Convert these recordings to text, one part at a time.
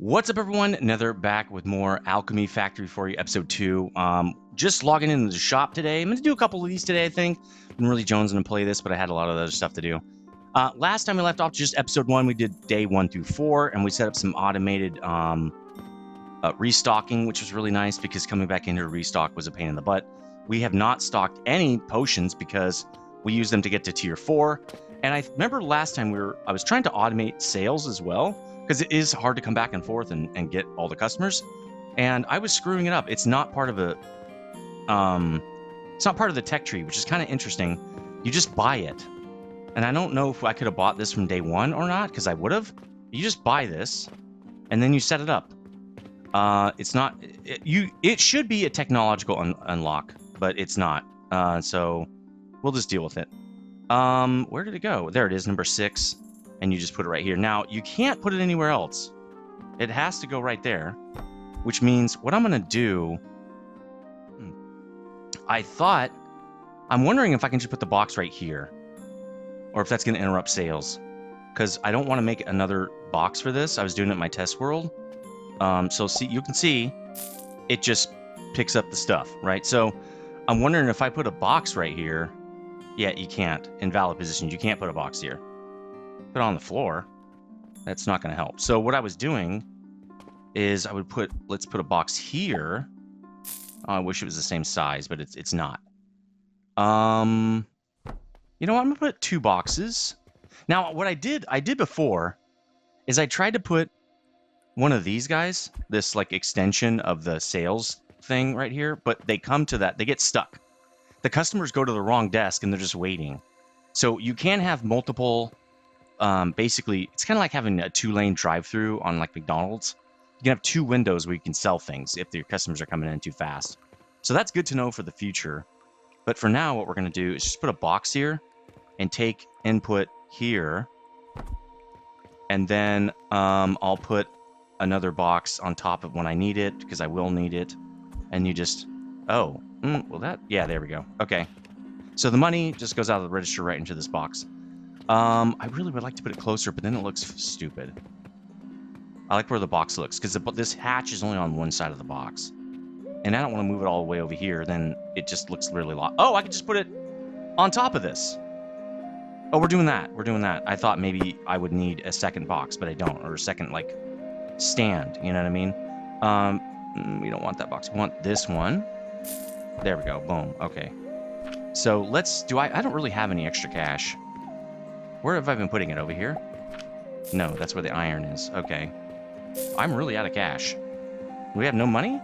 What's up, everyone? Another back with more Alchemy Factory for you, episode 2. Just logging into the shop today. I'm going to do a couple of these today, I think. I'm really jonesing to play this, but I had a lot of other stuff to do. Last time we left off, just episode 1, we did day 1 through 4, and we set up some automated restocking, which was really nice because coming back into a restock was a pain in the butt. We have not stocked any potions because we use them to get to tier 4. And I remember last time I was trying to automate sales as well, because it is hard to come back and forth and get all the customers, and I was screwing it up. It's not part of it's not part of the tech tree, which is kind of interesting. You just buy it, and I don't know if I could have bought this from day 1 or not, because I would have. You just buy this, and then you set it up. It's not. It should be a technological unlock, but it's not. So we'll just deal with it. Where did it go? There it is, number 6. And you just put it right here. Now, you can't put it anywhere else. It has to go right there, which means what I'm going to do, I'm wondering if I can just put the box right here, or if that's going to interrupt sales, because I don't want to make another box for this. I was doing it in my test world. So you can see it just picks up the stuff, right? So I'm wondering if I put a box right here. Yeah, you can't. Invalid position. You can't put a box here. Put it on the floor. That's not going to help. So what I was doing is I would let's put a box here. Oh, I wish it was the same size, but it's not. You know what? I'm going to put 2 boxes. Now, what I did before is I tried to put one of these guys, this like extension of the sales thing right here, but they come to that, they get stuck. The customers go to the wrong desk and they're just waiting. So you can have multiple. Basically, it's kind of like having a 2-lane drive-through on like McDonald's. You can have 2 windows where you can sell things if your customers are coming in too fast. So that's good to know for the future. But for now, what we're going to do is just put a box here and take input here. And then I'll put another box on top of when I need it, because I will need it. And you just, well, yeah, there we go. Okay. So the money just goes out of the register right into this box. I really would like to put it closer, but then it looks stupid. I like where the box looks, because this hatch is only on one side of the box. And I don't want to move it all the way over here, then it just looks really long. Oh, I could just put it on top of this. Oh, we're doing that. We're doing that. I thought maybe I would need a second box, but I don't. Or a second, like, stand. You know what I mean? We don't want that box. We want this one. There we go. Boom. Okay. So let's do I don't really have any extra cash. Where have I been putting it? Over here? No, that's where the iron is. Okay. I'm really out of cash. We have no money?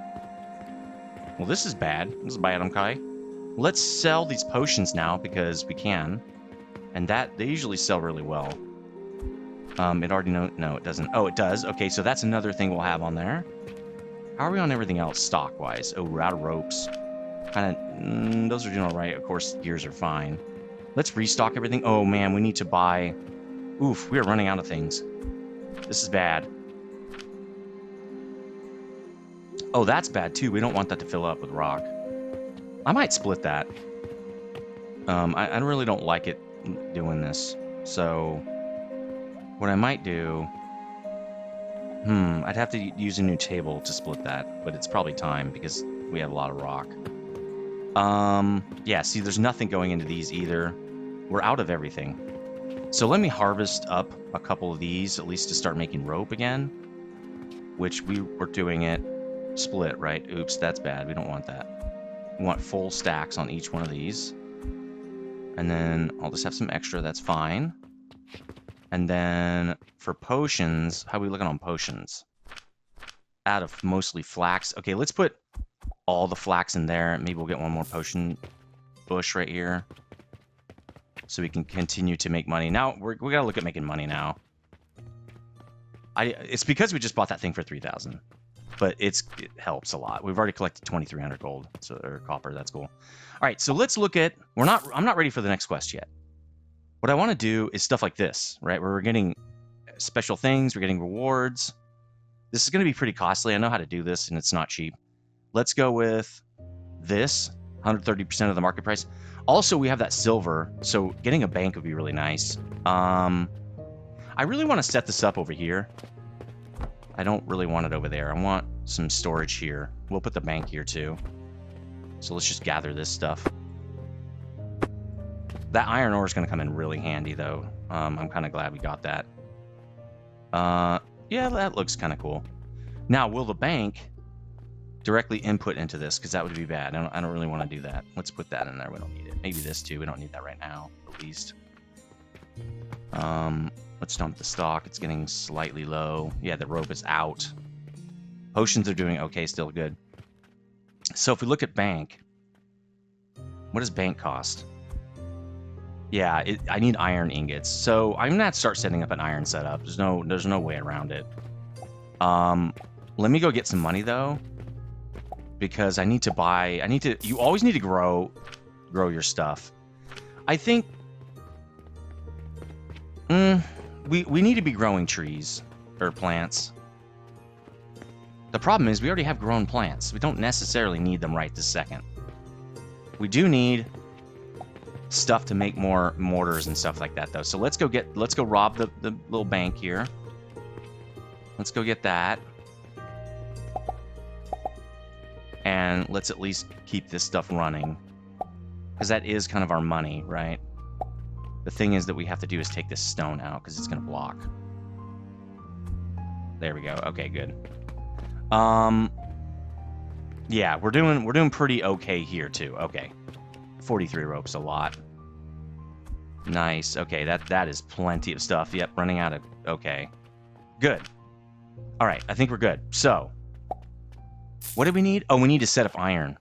Well, this is bad. This is bad, okay. Let's sell these potions now, because we can. And they usually sell really well. It already no, it doesn't. Oh, it does. Okay, so that's another thing we'll have on there. How are we on everything else, stock-wise? Oh, we're out of ropes. Kind of, those are doing all right. Of course, gears are fine. Let's restock everything. Oh, man, we need to buy... Oof, we are running out of things. This is bad. Oh, that's bad, too. We don't want that to fill up with rock. I might split that. I really don't like it doing this. So, what I might do... I'd have to use a new table to split that, but it's probably time, because we have a lot of rock. Yeah, see, there's nothing going into these either. We're out of everything. So let me harvest up a couple of these, at least to start making rope again. Which we were doing it split, right? Oops, that's bad. We don't want that. We want full stacks on each one of these. And then I'll just have some extra, that's fine. And then for potions, how are we looking on potions? Out of mostly flax. Okay, let's put all the flax in there. Maybe we'll get one more potion bush right here, so we can continue to make money. Now we gotta look at making money now. It's because we just bought that thing for 3,000, but it helps a lot. We've already collected 2,300 gold, or copper. That's cool. All right, so let's look at. I'm not ready for the next quest yet. What I want to do is stuff like this, right? Where we're getting special things, we're getting rewards. This is going to be pretty costly. I know how to do this, and it's not cheap. Let's go with this, 130% of the market price. Also, we have that silver, so getting a bank would be really nice. I really want to set this up over here. I don't really want it over there. I want some storage here. We'll put the bank here too. So let's just gather this stuff. That iron ore is going to come in really handy, though. I'm kind of glad we got that. Yeah, that looks kind of cool. Now, will the bank directly input into this? Because that would be bad. I don't really want to do that. Let's put that in there. We don't need it. Maybe this too. We don't need that right now, at least. Let's dump the stock. It's getting slightly low. Yeah, the rope is out. Potions are doing okay, still good. So if we look at bank, what does bank cost? Yeah, I need iron ingots. So I'm gonna have to start setting up an iron setup. There's no way around it. Let me go get some money though, because I need to buy. You always need to grow your stuff. I think we need to be growing trees or plants. The problem is we already have grown plants. We don't necessarily need them right this second. We do need stuff to make more mortars and stuff like that though. So let's go rob the little bank here. Let's go get that. And let's at least keep this stuff running. Because that is kind of our money, right? The thing is that we have to do is take this stone out because it's going to block. There we go. Okay, good. Yeah, we're doing pretty okay here too. Okay. 43 ropes, a lot. Nice. Okay, that is plenty of stuff. Yep, running out of... Okay. Good. All right, I think we're good. So, what do we need? Oh, we need to set up iron.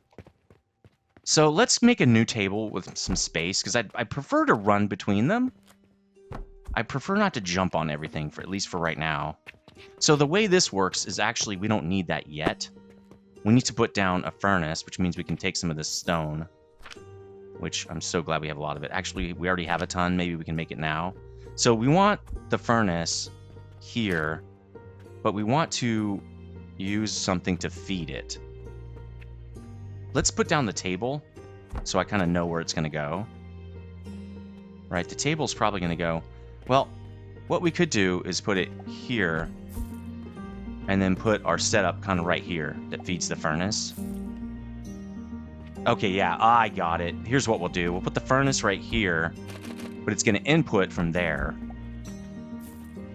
So let's make a new table with some space, because I prefer to run between them. I prefer not to jump on everything, at least for right now. So the way this works is actually we don't need that yet. We need to put down a furnace, which means we can take some of this stone, which I'm so glad we have a lot of it. Actually, we already have a ton. Maybe we can make it now. So we want the furnace here, but we want to use something to feed it. Let's put down the table so I kind of know where it's going to go. Right, the table's probably going to go... Well, what we could do is put it here and then put our setup kind of right here that feeds the furnace. Okay, yeah, I got it. Here's what we'll do. We'll put the furnace right here, but it's going to input from there.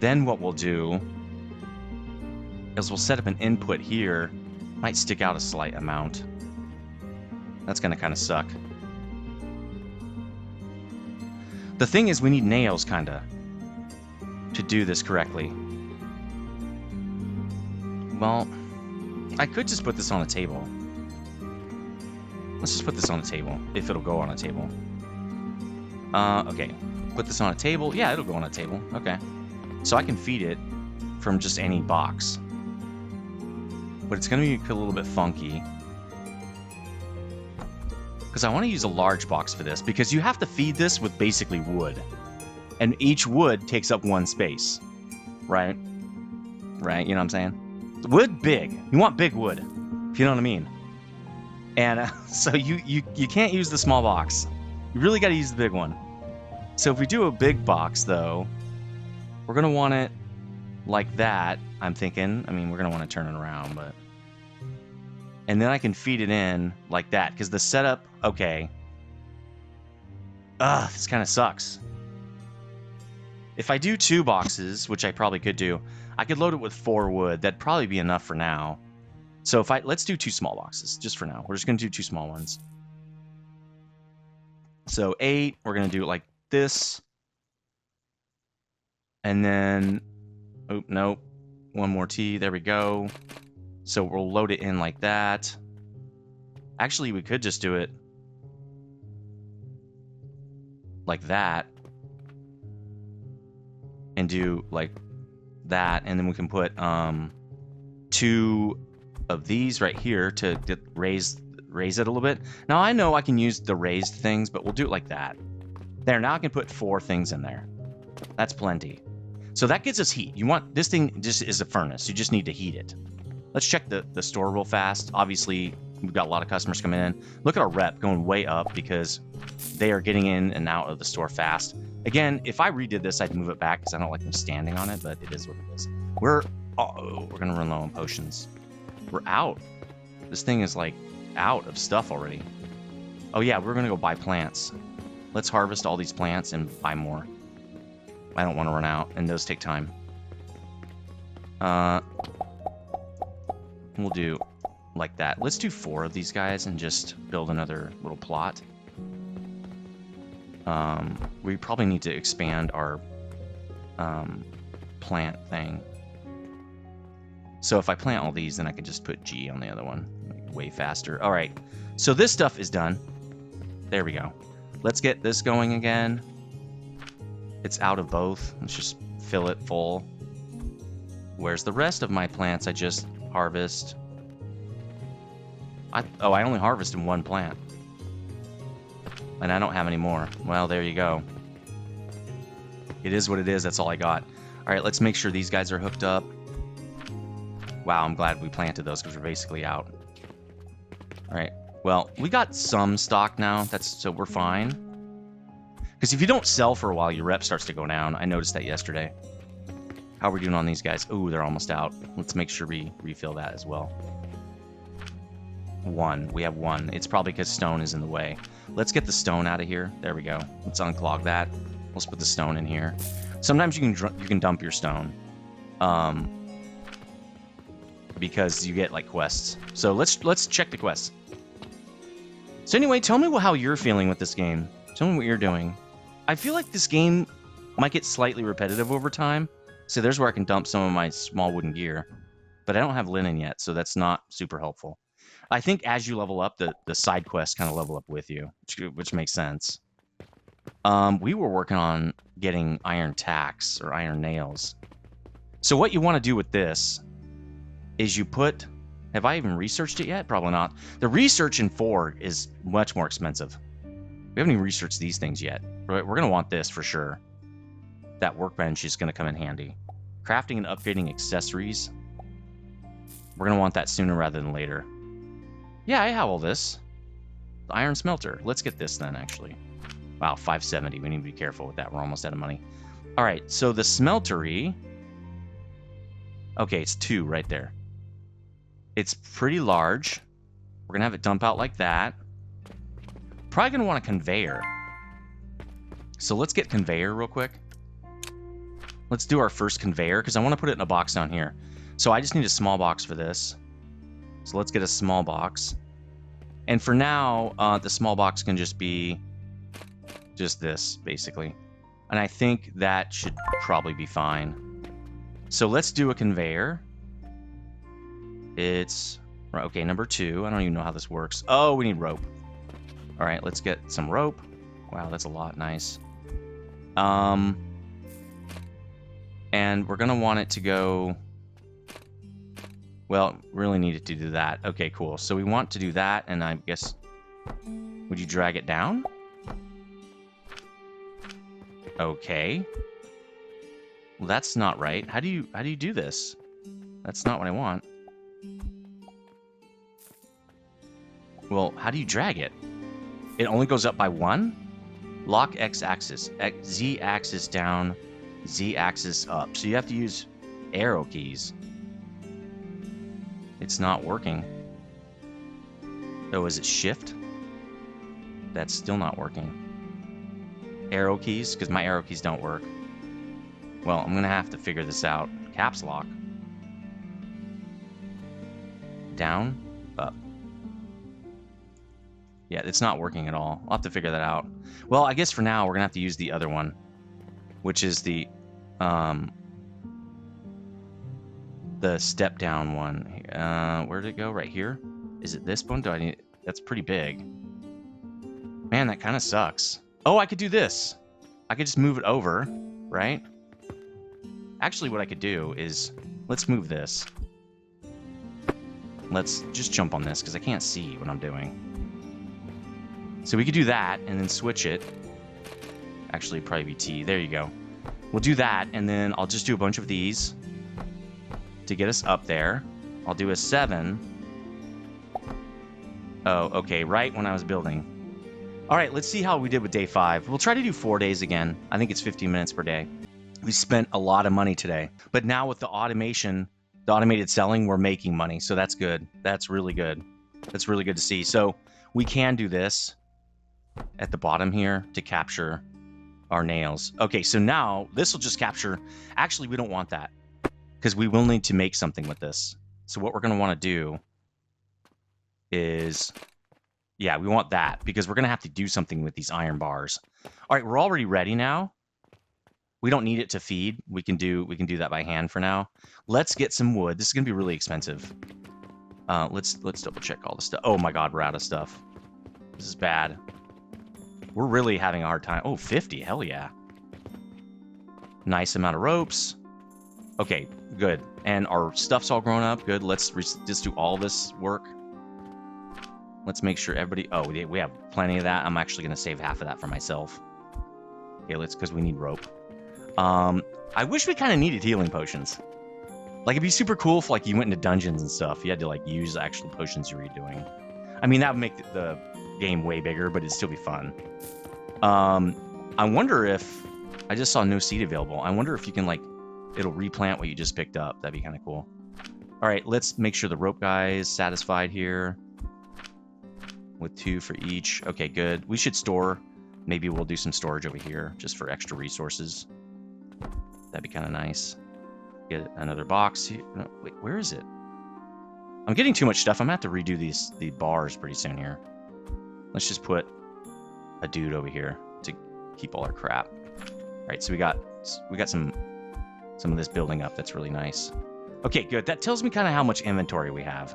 Then what we'll do is we'll set up an input here. Might stick out a slight amount. That's going to kind of suck. The thing is, we need nails, kind of, to do this correctly. Well, I could just put this on a table. Let's just put this on a table, if it'll go on a table. Okay. Put this on a table. Yeah, it'll go on a table. Okay. So I can feed it from just any box. But it's going to be a little bit funky. Because I want to use a large box for this, because you have to feed this with basically wood. And each wood takes up one space. Right? Right? You know what I'm saying? Wood, big. You want big wood. If you know what I mean. And so you can't use the small box. You really got to use the big one. So if we do a big box, though, we're going to want it like that, I'm thinking. I mean, we're going to want to turn it around, but... And then I can feed it in like that, because the setup... Okay. Ugh, this kind of sucks. If I do 2 boxes, which I probably could do, I could load it with 4 wood. That'd probably be enough for now. So let's do 2 small boxes, just for now. We're just going to do 2 small ones. So 8, we're going to do it like this. And then... Oh, nope. 1 more T. There we go. So we'll load it in like that. Actually, we could just do it like that. And do like that. And then we can put 2 of these right here to raise it a little bit. Now, I know I can use the raised things, but we'll do it like that. There, now I can put 4 things in there. That's plenty. So that gives us heat. You want... This thing just is a furnace. You just need to heat it. Let's check the store real fast. Obviously, we've got a lot of customers coming in. Look at our rep going way up because they are getting in and out of the store fast. Again, if I redid this, I'd move it back because I don't like them standing on it, but it is what it is. We're Oh, we're gonna run low on potions. We're out. This thing is like out of stuff already. Oh yeah, we're gonna go buy plants. Let's harvest all these plants and buy more. I don't want to run out, and those take time. We'll do like that. Let's do 4 of these guys and just build another little plot. We probably need to expand our plant thing. So if I plant all these, then I can just put G on the other one. Way faster. All right. So this stuff is done. There we go. Let's get this going again. It's out of both. Let's just fill it full. Where's the rest of my plants I just harvest? I only harvested 1 plant. And I don't have any more. Well, there you go. It is what it is. That's all I got. All right, let's make sure these guys are hooked up. Wow, I'm glad we planted those because we're basically out. All right. Well, we got some stock now. So we're fine. Because if you don't sell for a while, your rep starts to go down. I noticed that yesterday. How are we doing on these guys? Ooh, they're almost out. Let's make sure we refill that as well. 1. We have 1. It's probably because stone is in the way. Let's get the stone out of here. There we go. Let's unclog that. Let's put the stone in here. Sometimes you can dump your stone. Because you get like quests. So let's check the quests. So anyway, tell me how you're feeling with this game. Tell me what you're doing. I feel like this game might get slightly repetitive over time. So there's where I can dump some of my small wooden gear. But I don't have linen yet, so that's not super helpful. I think as you level up, the side quests kind of level up with you, which makes sense. We were working on getting iron tacks or iron nails. So what you want to do with this is you put... Have I even researched it yet? Probably not. The research in 4 is much more expensive. We haven't even researched these things yet. We're going to want this for sure. That workbench is going to come in handy. Crafting and upgrading accessories. We're going to want that sooner rather than later. Yeah, I have all this. The iron smelter. Let's get this then, actually. Wow, 570. We need to be careful with that. We're almost out of money. All right, so the smeltery... Okay, it's 2 right there. It's pretty large. We're going to have it dump out like that. Probably going to want a conveyor. So let's get conveyor real quick. Let's do our first conveyor, because I want to put it in a box down here. So I just need a small box for this. So let's get a small box. And for now, the small box can just be just this, basically. And I think that should probably be fine. So let's do a conveyor. It's... Okay, number 2. I don't even know how this works. Oh, we need rope. All right, let's get some rope. Wow, that's a lot. Nice. And we're going to want it to go... Well, really needed to do that. Okay, cool. So we want to do that, and I guess... Would you drag it down? Okay. Well, that's not right. How do you do this? That's not what I want. Well, how do you drag it? It only goes up by 1? Lock X-axis. Z-axis down, Z-axis up. So you have to use arrow keys. It's not working. Oh, is it shift? That's still not working. Arrow keys? Because my arrow keys don't work. Well, I'm going to have to figure this out. Caps lock. Down, up. Yeah, it's not working at all. I'll have to figure that out. Well, I guess for now, we're going to have to use the other one. Which is the step down one. Where did it go? Right here? Is it this one? Do I need... That's pretty big. Man, that kind of sucks. Oh, I could do this. I could just move it over, right? Actually, what I could do is... Let's move this. Let's just jump on this, because I can't see what I'm doing. So we could do that, and then switch it. Actually, probably be T. There you go. We'll do that, and then I'll just do a bunch of these to get us up there. I'll do a 7. Oh, okay, right when I was building. All right, let's see how we did with day 5. We'll try to do 4 days again. I think it's 15 minutes per day. We spent a lot of money today. But now with the automation The automated selling, we're making money. So that's good. That's really good. That's really good to see. So we can do this at the bottom here to capture our nails. Okay, so now this will just capture... Actually, we don't want that because we will need to make something with this. So what we're going to want to do is... Yeah, we want that because we're going to have to do something with these iron bars. All right, we're already ready now. We don't need it to feed. We can do that by hand for now. Let's get some wood. This is going to be really expensive. Let's double check all the stuff. Oh my god, we're out of stuff. This is bad. We're really having a hard time. Oh, 50. Hell yeah. Nice amount of ropes. Okay, good. And our stuff's all grown up. Good. Let's just do all this work. Let's make sure everybody... Oh, we have plenty of that. I'm actually going to save half of that for myself. Okay, because we need rope. I wish we kind of needed healing potions. Like, it'd be super cool if, like, you went into dungeons and stuff. You had to, like, use the actual potions you were doing. I mean, that would make the game way bigger, but it'd still be fun. I wonder if... I just saw no seed available. I wonder if you can, like... It'll replant what you just picked up. That'd be kind of cool. All right, let's make sure the rope guy is satisfied here. With 2 for each. Okay, good. We should store. Maybe we'll do some storage over here just for extra resources. That'd be kind of nice. Get another box here. No, wait, where is it? I'm getting too much stuff. I'm going to have to redo the bars pretty soon here. Let's just put a dude over here to keep all our crap. All right, so we got some of this building up. That's really nice. Okay, good. That tells me kind of how much inventory we have.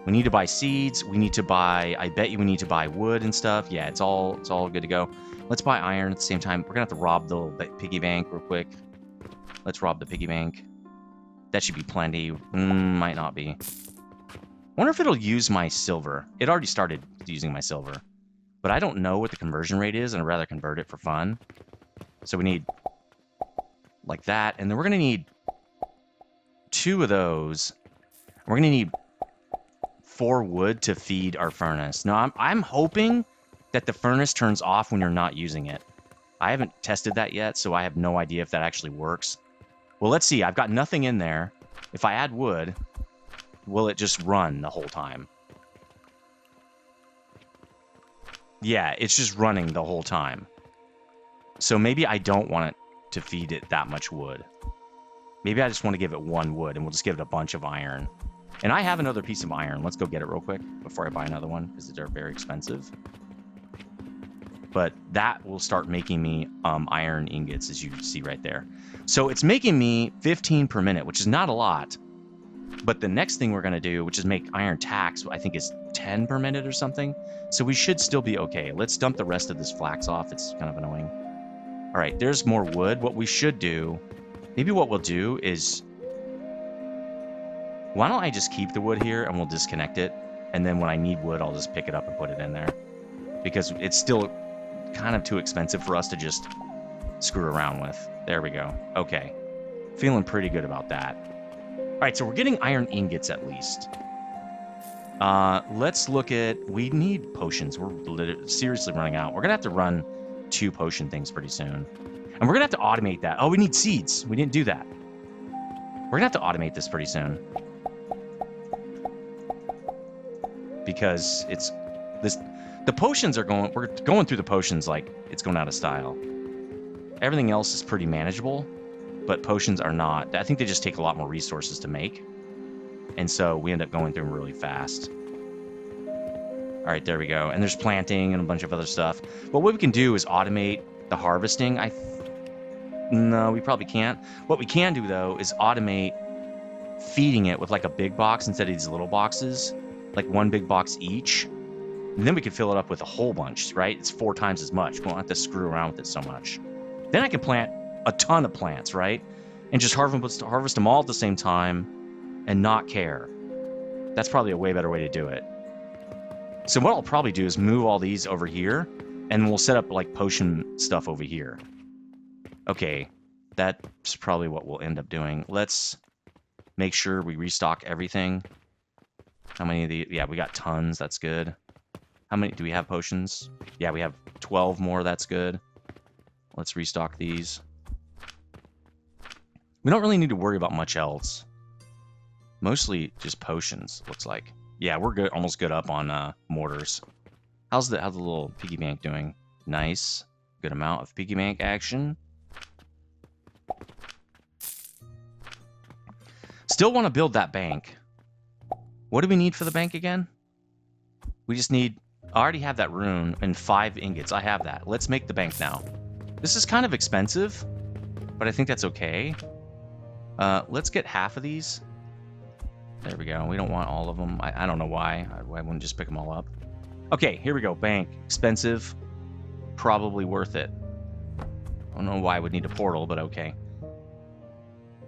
We need to buy seeds. We need to buy... I bet you we need to buy wood and stuff. Yeah, it's all good to go. Let's buy iron at the same time. We're going to have to rob the little piggy bank real quick. Let's rob the piggy bank. That should be plenty. Might not be. Wonder if it'll use my silver. It already started using my silver. But I don't know what the conversion rate is, and I'd rather convert it for fun. So we need... like that. And then we're going to need 2 of those. We're going to need... 4 wood to feed our furnace. Now, I'm hoping that the furnace turns off when you're not using it. I haven't tested that yet, so I have no idea if that actually works. Well, let's see. I've got nothing in there. If I add wood, will it just run the whole time? Yeah, it's just running the whole time. So maybe I don't want it to feed it that much wood. Maybe I just want to give it 1 wood, and we'll just give it a bunch of iron. And I have another piece of iron. Let's go get it real quick before I buy another one, because they're very expensive. But that will start making me iron ingots, as you see right there. So it's making me 15 per minute, which is not a lot. But the next thing we're going to do, which is make iron tacks, I think is 10 per minute or something. So we should still be okay. Let's dump the rest of this flax off. It's kind of annoying. All right, there's more wood. What we should do, maybe what we'll do is... Why don't I just keep the wood here and we'll disconnect it, and then when I need wood, I'll just pick it up and put it in there. Because it's still kind of too expensive for us to just screw around with. There we go. Okay. Feeling pretty good about that. All right, so we're getting iron ingots at least. Let's look at... We need potions. We're seriously running out. We're going to have to run 2 potion things pretty soon. And we're going to have to automate that. Oh, we need seeds. We didn't do that. We're going to have to automate this pretty soon. Because it's this, the potions are going, we're going through the potions like it's going out of style. Everything else is pretty manageable, but potions are not. I think they just take a lot more resources to make. And so we end up going through them really fast. All right, there we go. And there's planting and a bunch of other stuff. But what we can do is automate the harvesting. No, we probably can't. What we can do, though, is automate feeding it with like a big box instead of these little boxes. Like 1 big box each. And then we can fill it up with a whole bunch, right? It's 4 times as much. We won't have to screw around with it so much. Then I can plant a ton of plants, right? And just harvest them all at the same time and not care. That's probably a way better way to do it. So what I'll probably do is move all these over here, and we'll set up like potion stuff over here. Okay, that's probably what we'll end up doing. Let's make sure we restock everything. How many of these? Yeah, we got tons. That's good. How many do we have potions? Yeah, we have 12 more. That's good. Let's restock these. We don't really need to worry about much else. Mostly just potions, looks like. Yeah, we're good, almost good up on mortars. How's the little piggy bank doing? Nice. Good amount of piggy bank action. Still want to build that bank. What do we need for the bank again? We just need... I already have that rune and 5 ingots. I have that. Let's make the bank now. This is kind of expensive, but I think that's okay. Let's get half of these. There we go. We don't want all of them. I don't know why. I wouldn't just pick them all up. Okay, here we go. Bank. Expensive. Probably worth it. I don't know why I would need a portal, but okay.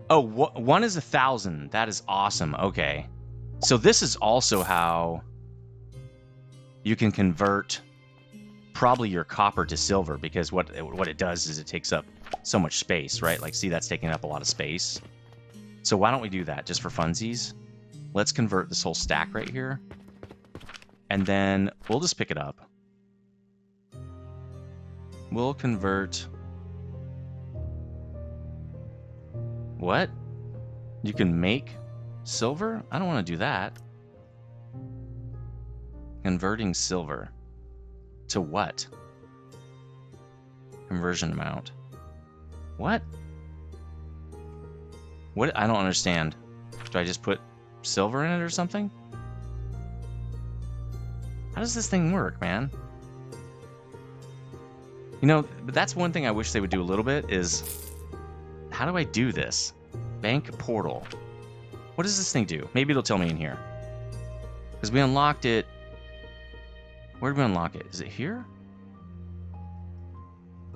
Oh, one is 1,000. That is awesome. Okay. So this is also how you can convert probably your copper to silver, because what it does is it takes up so much space, right? Like, see, that's taking up a lot of space. So why don't we do that just for funsies? Let's convert this whole stack right here. And then we'll just pick it up. We'll convert... What? You can make silver? I don't want to do that. Converting silver. To what? Conversion amount. What? What? I don't understand. Do I just put silver in it or something? How does this thing work, man? You know, but that's one thing I wish they would do a little bit is... How do I do this? Bank portal. What does this thing do? Maybe it'll tell me in here. Because we unlocked it... Where did we unlock it? Is it here?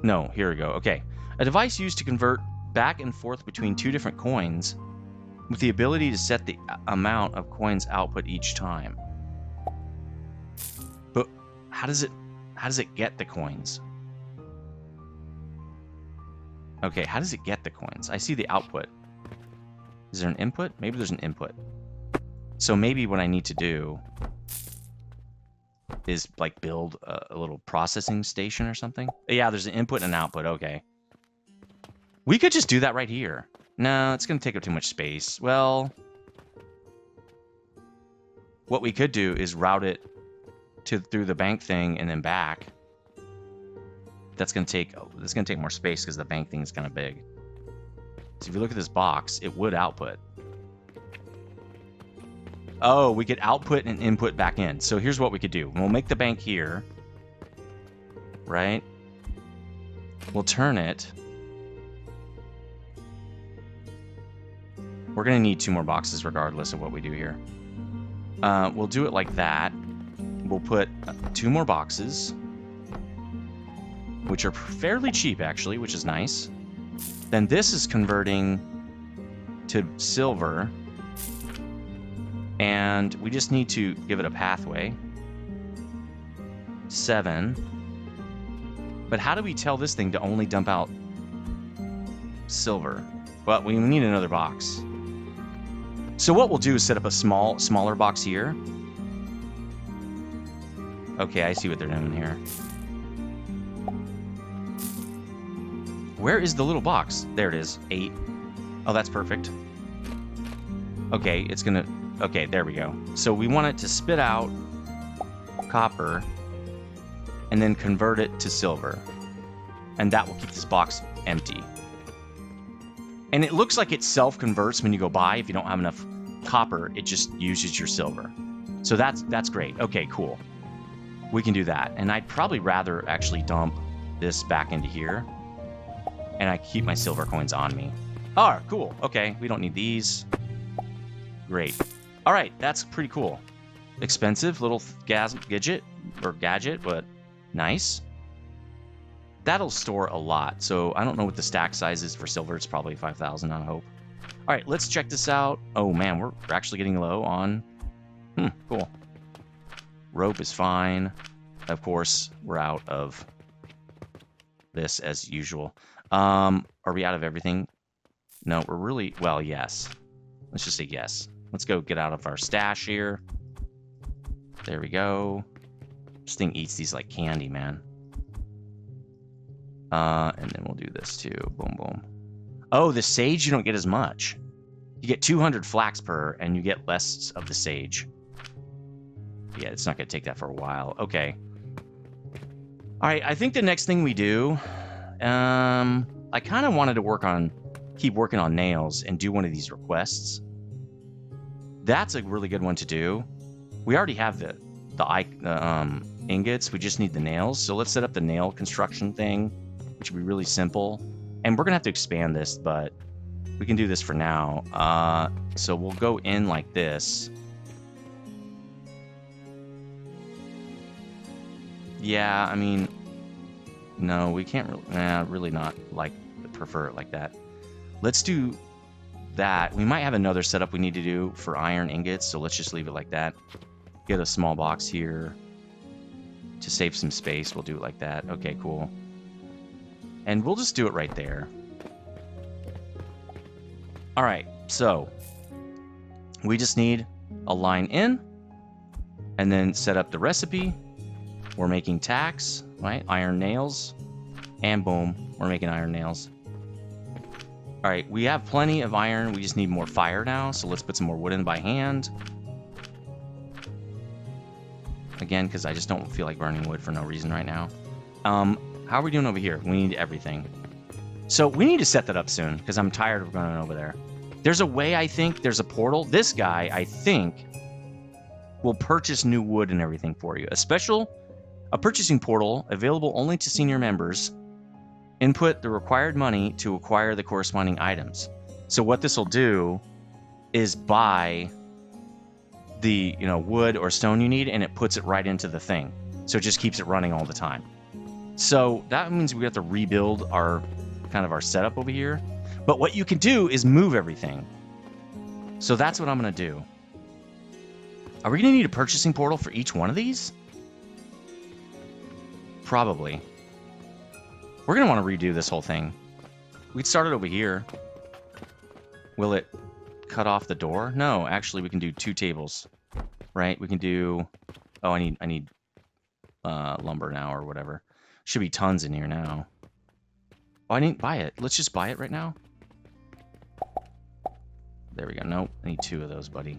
No, here we go. Okay. A device used to convert back and forth between 2 different coins with the ability to set the amount of coins output each time. But how does it get the coins? Okay, how does it get the coins? I see the output. Is there an input? Maybe there's an input. So maybe what I need to do is like build a little processing station or something. Yeah, there's an input and an output. Okay. We could just do that right here. No, it's going to take up too much space. Well, what we could do is route it through the bank thing and then back. That's going to take more space because the bank thing is kind of big. So if you look at this box, it would output. Oh, we could output and input back in. So here's what we could do. We'll make the bank here. Right? We'll turn it. We're going to need 2 more boxes regardless of what we do here. We'll do it like that. We'll put 2 more boxes, which are fairly cheap, actually, which is nice. Then this is converting to silver. And we just need to give it a pathway. 7. But how do we tell this thing to only dump out silver? Well, we need another box. So what we'll do is set up a smaller box here. Okay, I see what they're doing here. Where is the little box? There it is. 8. Oh, that's perfect. Okay, it's gonna... Okay, there we go. So we want it to spit out copper and then convert it to silver. And that will keep this box empty. And it looks like it self-converts when you go by. If you don't have enough copper, it just uses your silver. So that's great. Okay, cool. We can do that. And I'd probably rather actually dump this back into here. And I keep my silver coins on me. Oh, cool. Okay, we don't need these. Great. All right, that's pretty cool. Expensive little gadget, but nice. That'll store a lot, so I don't know what the stack size is for silver. It's probably 5,000, I hope. All right, let's check this out. Oh, man, we're actually getting low on... cool. Rope is fine. Of course, we're out of this as usual. Are we out of everything? No, we're really... Well, yes. Let's just say yes. Let's go get out of our stash here. There we go. This thing eats these like candy, man. And then we'll do this too. Boom, boom. Oh, the sage you don't get as much. You get 200 flax per, and you get less of the sage. Yeah, it's not going to take that for a while. Okay. All right, I think the next thing we do, I kind of wanted to keep working on nails and do one of these requests. That's a really good one to do. We already have the ingots. We just need the nails. So let's set up the nail construction thing, which would be really simple. And we're going to have to expand this, but we can do this for now. So we'll go in like this. Yeah, I mean, no, we can't really not prefer it like that. Let's do that. We might have another setup we need to do for iron ingots, so let's just leave it like that. Get a small box here to save some space. We'll do it like that. Okay, cool. And we'll just do it right there. All right, so we just need a line in and then set up the recipe. We're making tacks, right? Iron nails. And boom, we're making iron nails. All right, we have plenty of iron. We just need more fire now. So let's put some more wood in by hand. Again, because I just don't feel like burning wood for no reason right now. How are we doing over here? We need everything. So we need to set that up soon because I'm tired of going over there. There's a way, I think. There's a portal. This guy, I think, will purchase new wood and everything for you. A purchasing portal available only to senior members. Input the required money to acquire the corresponding items. So what this will do is buy the wood or stone you need, and it puts it right into the thing. So it just keeps it running all the time. So that means we have to rebuild our setup over here. But what you can do is move everything. So that's what I'm going to do. Are we going to need a purchasing portal for each one of these? Probably. We're going to want to redo this whole thing. We'd start it over here. Will it cut off the door? No, actually we can do 2 tables. Right? We can do... Oh, I need lumber now or whatever. Should be tons in here now. Oh, I didn't buy it. Let's just buy it right now. There we go. Nope. I need 2 of those, buddy.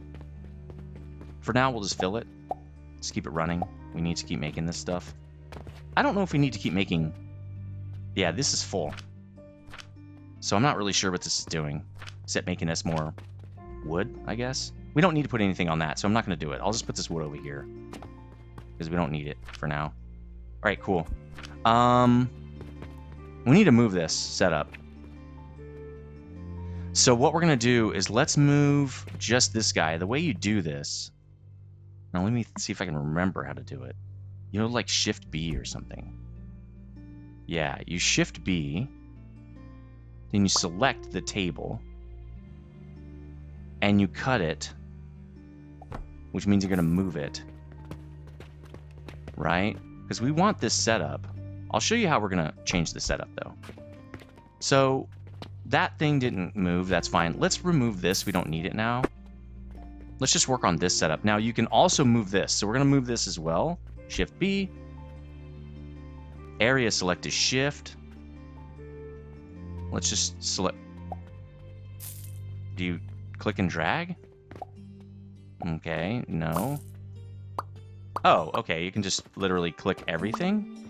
For now, we'll just fill it. Let's keep it running. We need to keep making this stuff. I don't know if we need to keep making... Yeah, this is full. So I'm not really sure what this is doing. Except making us more wood, I guess. We don't need to put anything on that, so I'm not going to do it. I'll just put this wood over here. Because we don't need it for now. Alright, cool. We need to move this setup. So what we're going to do is let's move just this guy. The way you do this... Now let me see if I can remember how to do it. Like Shift B or something. Yeah, you Shift B. Then you select the table. And you cut it. Which means you're going to move it. Right? Because we want this setup. I'll show you how we're going to change the setup, though. So, that thing didn't move. That's fine. Let's remove this. We don't need it now. Let's just work on this setup. Now, you can also move this. So, we're going to move this as well. Shift B. Area select is Shift. Let's just select... Do you click and drag? Okay, no. Oh, okay, you can just literally click everything.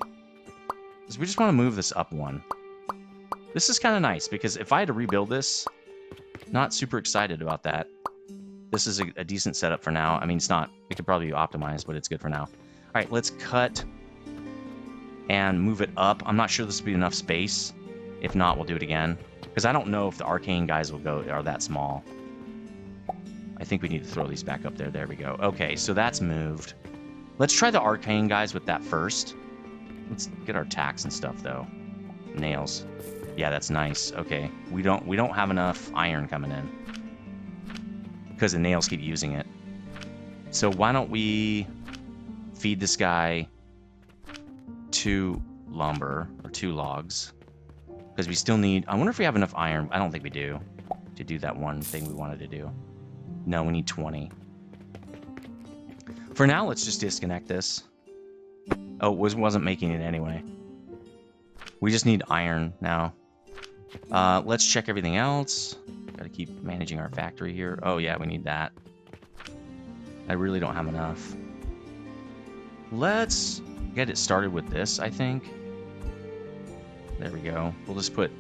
Because we just want to move this up 1. This is kind of nice, because if I had to rebuild this, not super excited about that. This is a decent setup for now. I mean, it's not, it could probably be optimized, but it's good for now. All right, let's cut and move it up. I'm not sure this will be enough space. If not, we'll do it again. Because I don't know if the arcane guys are that small. I think we need to throw these back up there. There we go. Okay, so that's moved. Let's try the arcane guys with that first. Let's get our tacks and stuff, though. Nails. Yeah, that's nice. Okay, we don't have enough iron coming in. Because the nails keep using it. So why don't we feed this guy 2 lumber, or 2 logs. Because we still need... I wonder if we have enough iron. I don't think we do. To do that one thing we wanted to do. No, we need 20. For now, let's just disconnect this. Oh, it wasn't making it anyway. We just need iron now. Let's check everything else. Got to keep managing our factory here. Oh yeah, we need that. I really don't have enough. Let's get it started with this, I think. There we go. We'll just put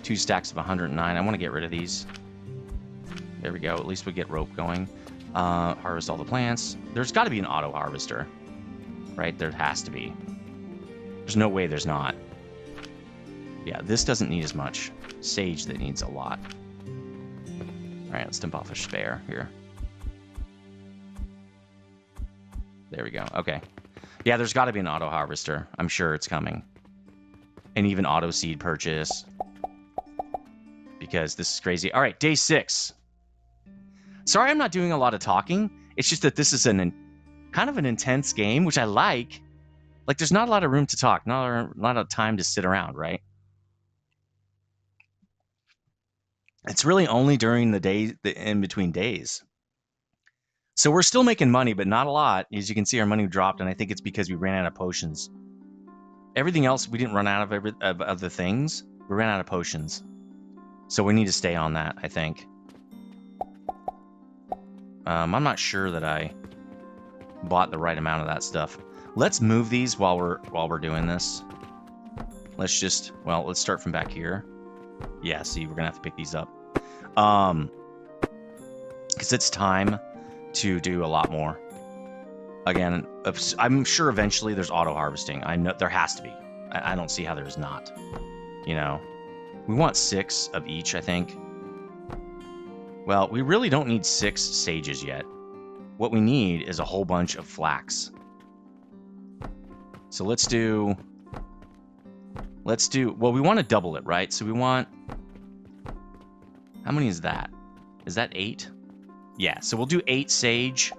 2 stacks of 109. I want to get rid of these. There we go. At least we get rope going. Harvest all the plants. There's got to be an auto harvester, right? There has to be. There's no way there's not. Yeah, this doesn't need as much. Sage that needs a lot. All right, let's dump off a spare here. There we go. Okay. Yeah, there's got to be an auto harvester. I'm sure it's coming. And even auto seed purchase. Because this is crazy. All right, day 6. Sorry I'm not doing a lot of talking. It's just that this is kind of an intense game, which I like. Like, there's not a lot of room to talk. Not a lot of time to sit around, right? It's really only during the day, the in-between days. So we're still making money, but not a lot. As you can see, our money dropped, and I think it's because we ran out of potions. Everything else, we didn't run out of the things. We ran out of potions. So we need to stay on that, I think. I'm not sure that I bought the right amount of that stuff. Let's move these while we're doing this. Let's start from back here. Yeah, see, we're gonna have to pick these up. Because it's time to do a lot more. Again, I'm sure eventually there's auto harvesting. I know there has to be. I don't see how there's not. You know, we want 6 of each, I think. Well, we really don't need 6 sages yet. What we need is a whole bunch of flax. So let's do, well, we want to double it, right? So we want, how many is that? Is that 8? Yeah, so we'll do 8 sage.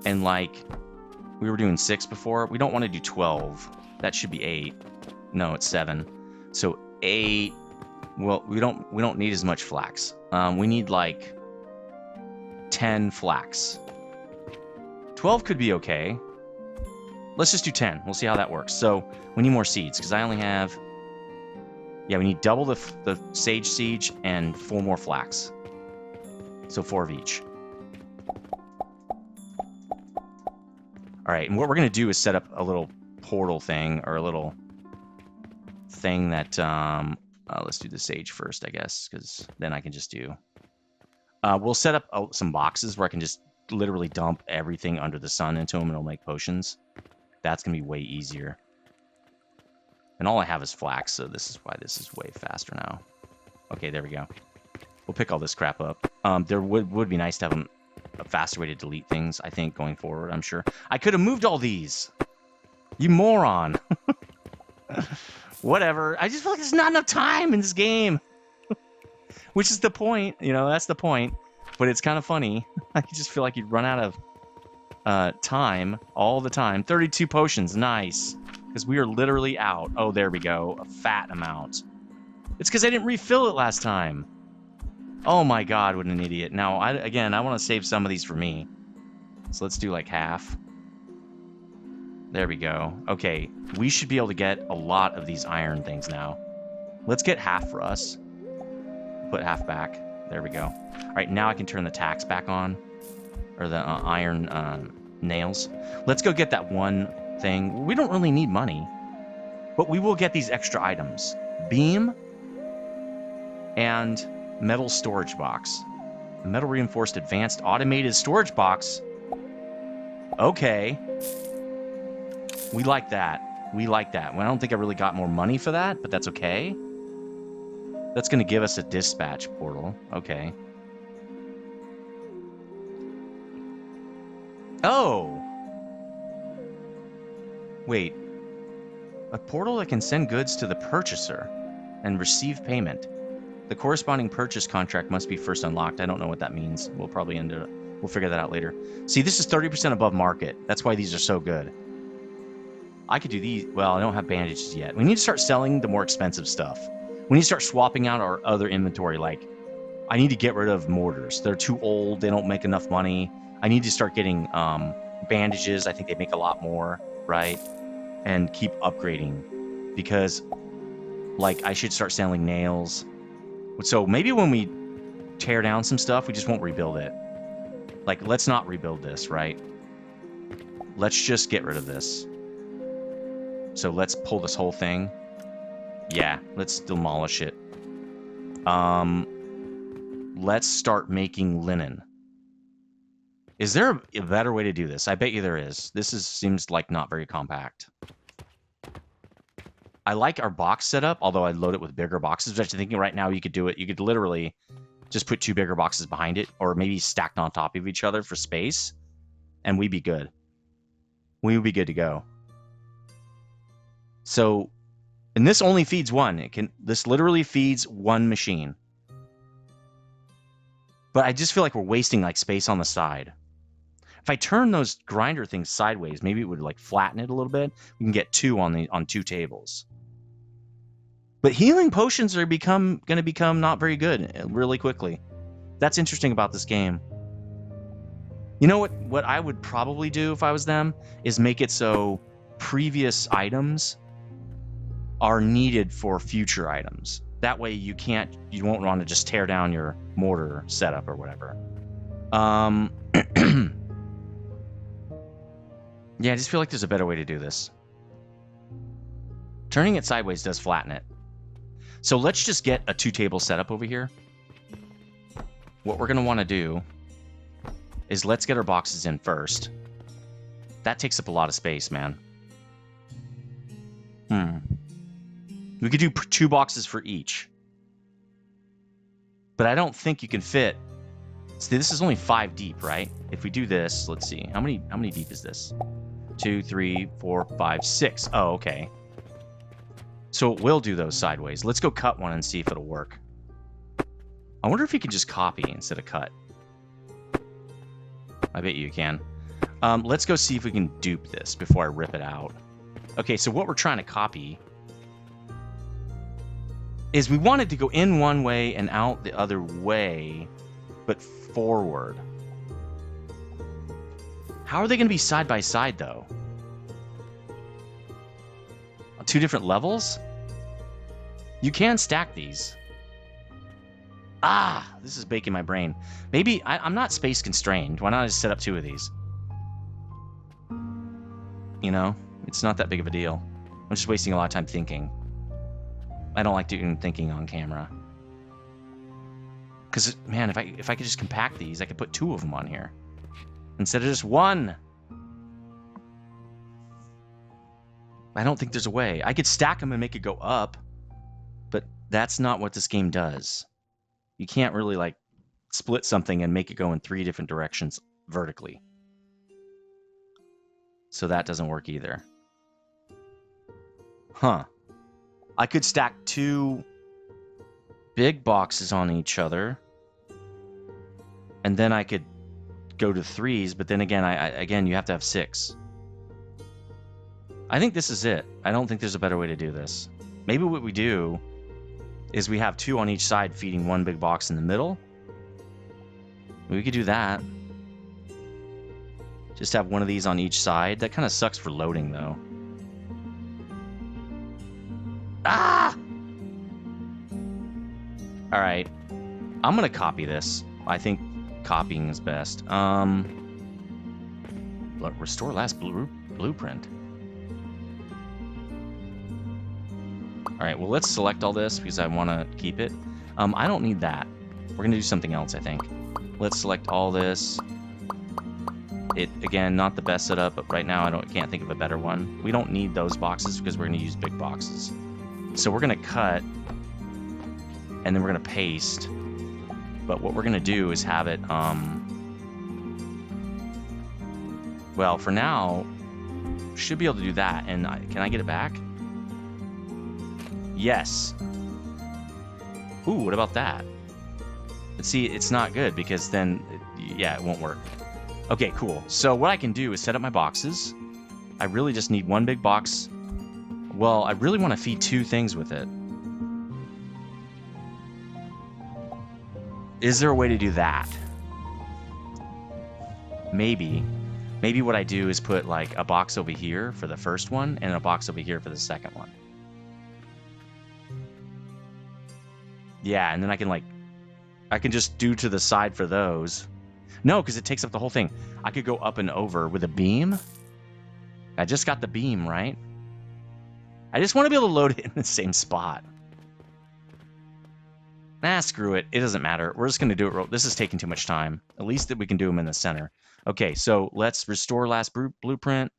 And like, we were doing 6 before. We don't want to do 12. That should be 8. No, it's 7. So 8, well, we don't need as much flax. We need like 10 flax. 12 could be okay. Let's just do 10. We'll see how that works. So we need more seeds because I only have, yeah, we need double the sage seed and 4 more flax. So 4 of each. All right, and what we're going to do is set up a little portal thing, or a little thing that, let's do the sage first, I guess, because then I can just do, we'll set up some boxes where I can just literally dump everything under the sun into them and it'll make potions. That's going to be way easier. And all I have is flax, so this is why this is way faster now. Okay, there we go. We'll pick all this crap up. There would be nice to have a faster way to delete things, I think, going forward, I'm sure. I could have moved all these. You moron. Whatever. I just feel like there's not enough time in this game. Which is the point. You know, that's the point. But it's kind of funny. I just feel like you'd run out of time all the time. 32 potions. Nice. Because we are literally out. Oh, there we go. A fat amount. It's because I didn't refill it last time. Oh my god, what an idiot. Now, I want to save some of these for me. So let's do like half. There we go. Okay, we should be able to get a lot of these iron things now. Let's get half for us. Put half back. There we go. All right, now I can turn the tax back on. Or the iron nails. Let's go get that one thing. We don't really need money. But we will get these extra items. Beam. And metal storage box. A metal reinforced advanced automated storage box. Okay. We like that. We like that. Well, I don't think I really got more money for that, but that's okay. That's going to give us a dispatch portal. Okay. Oh! Wait. A portal that can send goods to the purchaser and receive payment. The corresponding purchase contract must be first unlocked. I don't know what that means. We'll probably we'll figure that out later. See, this is 30% above market. That's why these are so good. I could do these. Well, I don't have bandages yet. We need to start selling the more expensive stuff. We need to start swapping out our other inventory. Like, I need to get rid of mortars. They're too old. They don't make enough money. I need to start getting bandages. I think they make a lot more, right? And keep upgrading. Because Like, I should start selling nails. So maybe when we tear down some stuff, we just won't rebuild it. Like, let's not rebuild this, right? Let's just get rid of this. So let's pull this whole thing. Yeah, let's demolish it. Let's start making linen. Is there a better way to do this? I bet you there is. Seems like not very compact. I like our box setup, although I'd load it with bigger boxes. But I'm thinking right now you could do it. You could literally just put 2 bigger boxes behind it, or maybe stacked on top of each other for space, and we'd be good. We would be good to go. So, and this only feeds one. This literally feeds one machine. But I just feel like we're wasting like space on the side. If I turn those grinder things sideways, maybe it would like flatten it a little bit. We can get 2 on 2 tables. But healing potions are going to become not very good really quickly. That's interesting about this game. You know what I would probably do if I was them is make it so previous items are needed for future items. That way you won't want to just tear down your mortar setup or whatever. Yeah, I just feel like there's a better way to do this. Turning it sideways does flatten it. So let's just get a 2-table setup over here. What we're going to want to do is let's get our boxes in first. That takes up a lot of space, man. We could do 2 boxes for each. But I don't think you can fit. See, this is only 5 deep, right? If we do this, let's see. How many deep is this? 2, 3, 4, 5, 6. Oh, okay. So we'll do those sideways. Let's go cut one and see if it'll work. I wonder if you can just copy instead of cut. I bet you can. Let's go see if we can dupe this before I rip it out. Okay, so what we're trying to copy is we want it to go in one way and out the other way, but forward. How are they going to be side by side, though? 2 different levels? You can stack these. Ah, this is baking my brain. Maybe I'm not space constrained. Why not just set up 2 of these? You know, it's not that big of a deal. I'm just wasting a lot of time thinking. I don't like doing thinking on camera. Because, man, if I could just compact these, I could put 2 of them on here instead of just 1. I don't think there's a way. I could stack them and make it go up, but that's not what this game does. You can't really, like, split something and make it go in 3 different directions vertically. So that doesn't work either. Huh. I could stack 2 big boxes on each other, and then I could go to 3s, but then again, again, you have to have 6. I think this is it. I don't think there's a better way to do this. Maybe what we do is we have 2 on each side feeding 1 big box in the middle. We could do that. Just have 1 of these on each side. That kind of sucks for loading, though. Ah! All right. I'm going to copy this. I think copying is best. Restore last blueprint. All right, well, let's select all this because I want to keep it. I don't need that. We're going to do something else, I think. Let's select all this. Again, not the best setup, but right now I can't think of a better one. We don't need those boxes because we're going to use big boxes. So we're going to cut, and then we're going to paste. But what we're going to do is have it, well, for now, should be able to do that. And can I get it back? Yes. Ooh, what about that? But see, it's not good because then, yeah, it won't work. Okay, cool. So what I can do is set up my boxes. I really just need 1 big box. Well, I really want to feed 2 things with it. Is there a way to do that? Maybe. Maybe what I do is put like a box over here for the first one and a box over here for the second one. Yeah, and then I can just do to the side for those. No, because it takes up the whole thing. I could go up and over with a beam. I just got the beam, right? I just want to be able to load it in the same spot. Nah, screw it. It doesn't matter. We're just going to do it. This is taking too much time. At least that we can do them in the center. Okay, so let's restore last blueprint.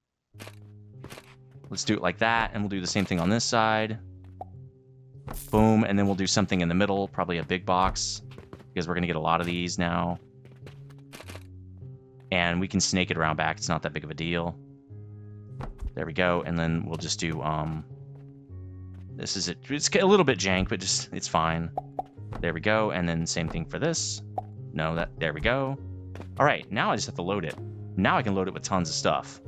Let's do it like that, and we'll do the same thing on this side. Boom, and then we'll do something in the middle, probably a big box, because we're going to get a lot of these now. And we can snake it around back. It's not that big of a deal. There we go, and then we'll just do, this is it. It's a little bit jank, but just, it's fine. There we go, and then same thing for this. No, there we go. All right, now I just have to load it. Now I can load it with tons of stuff.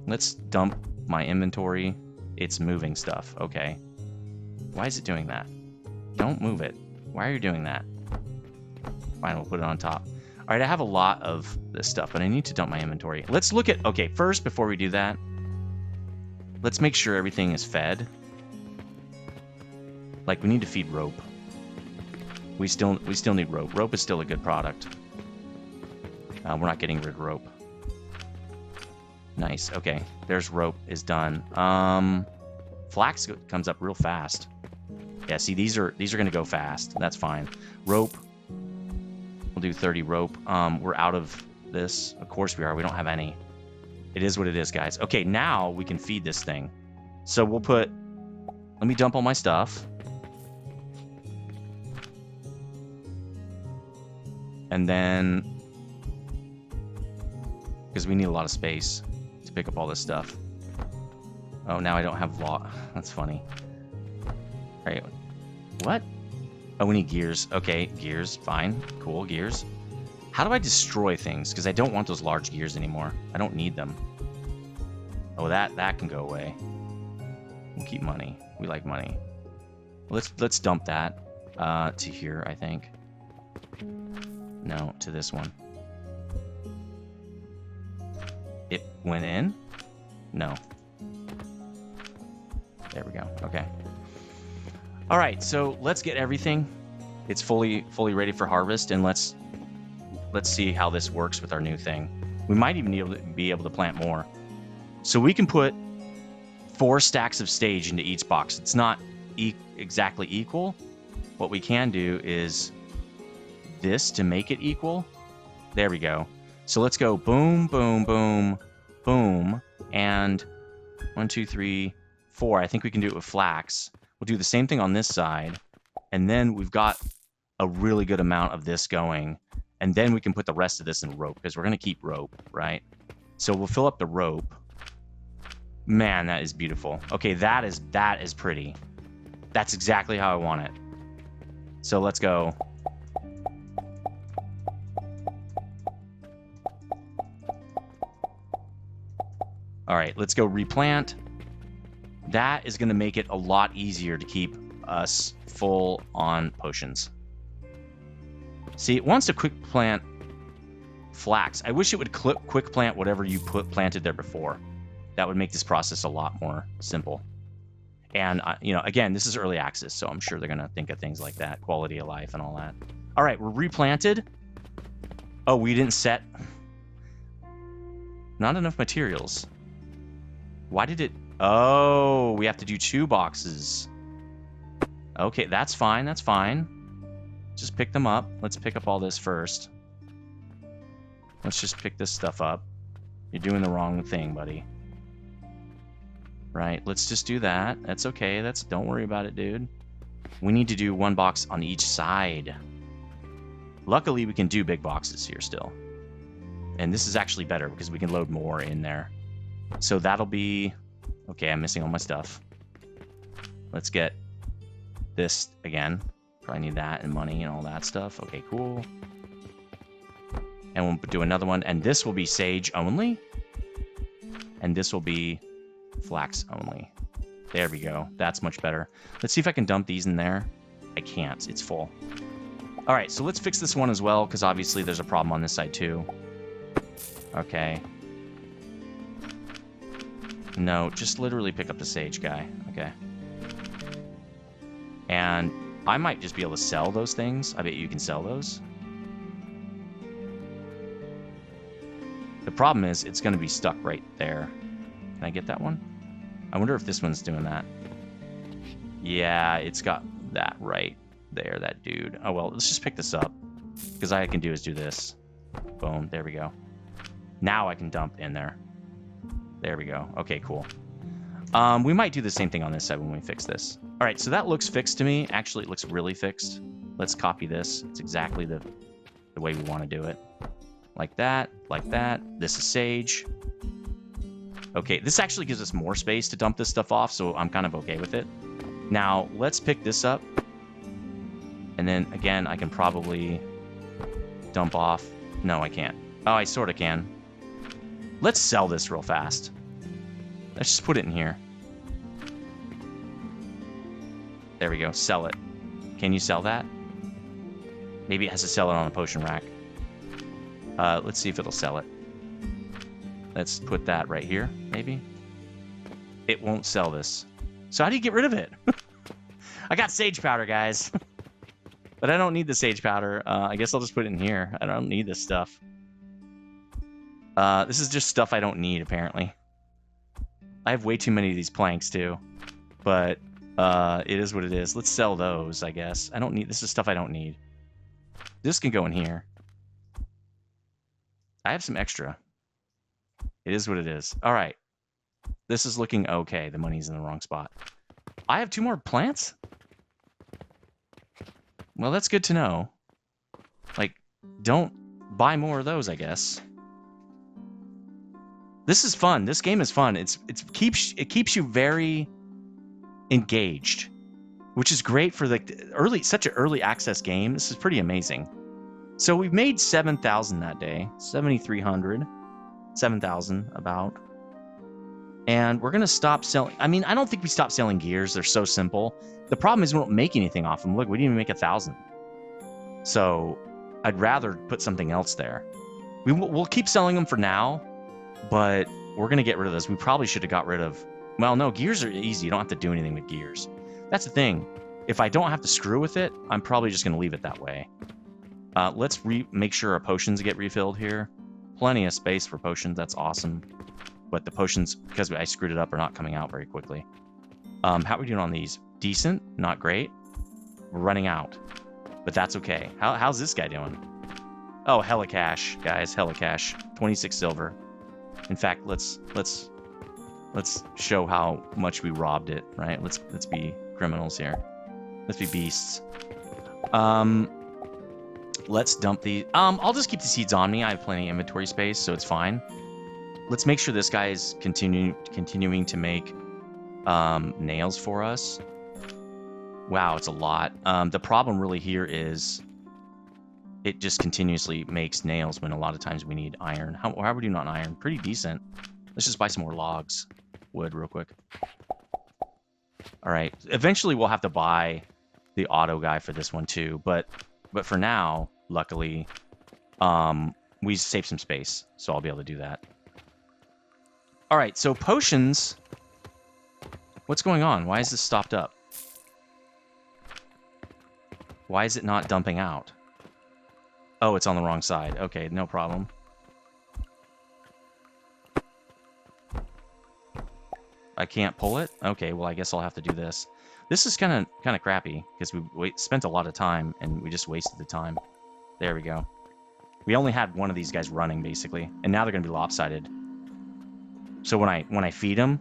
Let's dump my inventory. It's moving stuff, okay. Why is it doing that? Don't move it. Why are you doing that? Fine, we'll put it on top. All right, I have a lot of this stuff, but I need to dump my inventory. Let's look at, okay, first, before we do that, let's make sure everything is fed. Like, we need to feed rope. We still need rope. Rope is still a good product. We're not getting rid of rope. Nice, okay. There's rope is done. Flax comes up real fast. Yeah, see, these are gonna go fast. That's fine. Rope. We'll do 30 rope. We're out of this. Of course we are. We don't have any. It is what it is, guys. Okay, now we can feed this thing. So we'll put... Let me dump all my stuff. And then... Because we need a lot of space to pick up all this stuff. Oh, now I don't have law. That's funny. All right. What? Oh, we need gears. Okay, gears. Fine. Cool, gears. How do I destroy things? Because I don't want those large gears anymore. I don't need them. Oh, that can go away. We'll keep money. We like money. Let's dump that to here, I think. No, to this one. It went in? No. There we go. Okay. All right, so let's get everything. It's fully ready for harvest, and let's see how this works with our new thing. We might even be able to plant more. So we can put 4 stacks of stage into each box. It's not exactly equal. What we can do is this to make it equal. There we go. So let's go boom, boom, boom, boom, and 1, 2, 3, 4. I think we can do it with flax. We'll do the same thing on this side, and then we've got a really good amount of this going, and then we can put the rest of this in rope, because we're going to keep rope, right? So we'll fill up the rope. Man, that is beautiful. Okay, that is pretty. That's exactly how I want it. So let's go. All right, let's go replant. That is going to make it a lot easier to keep us full on potions. See, it wants to quick plant flax. I wish it would quick plant whatever you planted there before. That would make this process a lot more simple. And, you know, again, this is early access, so I'm sure they're going to think of things like that, quality of life and all that. All right, we're replanted. Oh, we didn't set... Not enough materials. Why did it... Oh, we have to do 2 boxes. Okay, that's fine, that's fine. Just pick them up. Let's pick up all this first. Let's just pick this stuff up. You're doing the wrong thing, buddy. Right, let's just do that. That's okay, don't worry about it, dude. We need to do 1 box on each side. Luckily, we can do big boxes here still. And this is actually better because we can load more in there. So that'll be... Okay, I'm missing all my stuff. Let's get this again. Probably need that and money and all that stuff. Okay, cool. And we'll do another one. And this will be sage only. And this will be flax only. There we go. That's much better. Let's see if I can dump these in there. I can't. It's full. All right, so let's fix this one as well, because obviously there's a problem on this side too. Okay. No, just literally pick up the sage guy. Okay. And I might just be able to sell those things. I bet you can sell those. The problem is it's going to be stuck right there. Can I get that one? I wonder if this one's doing that. Yeah, it's got that right there, that dude. Oh, well, let's just pick this up. Because all I can do is do this. Boom, there we go. Now I can dump in there. There we go. Okay, cool. We might do the same thing on this side when we fix this. All right, so that looks fixed to me. Actually, it looks really fixed. Let's copy this. It's exactly the way we want to do it. Like that, like that. This is sage. Okay, this actually gives us more space to dump this stuff off, so I'm kind of okay with it. Now, let's pick this up. And then, again, I can probably dump off. No, I can't. Oh, I sort of can. Let's sell this real fast. Let's just put it in here. There we go. Sell it. Can you sell that? Maybe it has to sell it on a potion rack. Let's see if it'll sell it. Let's put that right here, maybe. It won't sell this. So how do you get rid of it? I got sage powder, guys. But I don't need the sage powder. I guess I'll just put it in here. I don't need this stuff. This is just stuff I don't need, apparently. I have way too many of these planks, too. But it is what it is. Let's sell those, I guess. I don't need... This is stuff I don't need. This can go in here. I have some extra. It is what it is. All right. This is looking okay. The money's in the wrong spot. I have 2 more plants? Well, that's good to know. Like, don't buy more of those, I guess. This is fun. This game is fun. It keeps you very engaged, which is great for the such an early access game. This is pretty amazing. So we've made 7,000 that day, 7,300, 7,000 about. And we're going to stop selling. I mean, I don't think we stop selling gears. They're so simple. The problem is we don't make anything off them. Look, we didn't even make 1,000. So I'd rather put something else there. We'll keep selling them for now, but we're going to get rid of this. We probably should have got rid of... Well, no, gears are easy. You don't have to do anything with gears. That's the thing. If I don't have to screw with it, I'm probably just going to leave it that way. Let's make sure our potions get refilled here. Plenty of space for potions. That's awesome. But the potions, because I screwed it up, are not coming out very quickly. How are we doing on these? Decent, not great. We're running out, but that's okay. How's this guy doing? Oh, hella cash, guys, hella cash. 26 silver. In fact, let's show how much we robbed it, right? Let's be criminals here. Let's be beasts. Let's dump the. I'll just keep the seeds on me. I have plenty of inventory space, so it's fine. Let's make sure this guy is continuing to make nails for us. Wow, it's a lot. The problem really here is it just continuously makes nails when a lot of times we need iron. How are we doing on iron? Pretty decent. Let's just buy some more logs. Wood real quick. All right. Eventually we'll have to buy the auto guy for this one too. But for now, luckily, we saved some space. So I'll be able to do that. All right. So potions. What's going on? Why is this stopped up? Why is it not dumping out? Oh, it's on the wrong side. Okay, no problem. I can't pull it? Okay, well, I guess I'll have to do this. This is kind of crappy, because we spent a lot of time, and we just wasted the time. There we go. We only had one of these guys running, basically, and now they're going to be lopsided. So when I feed them,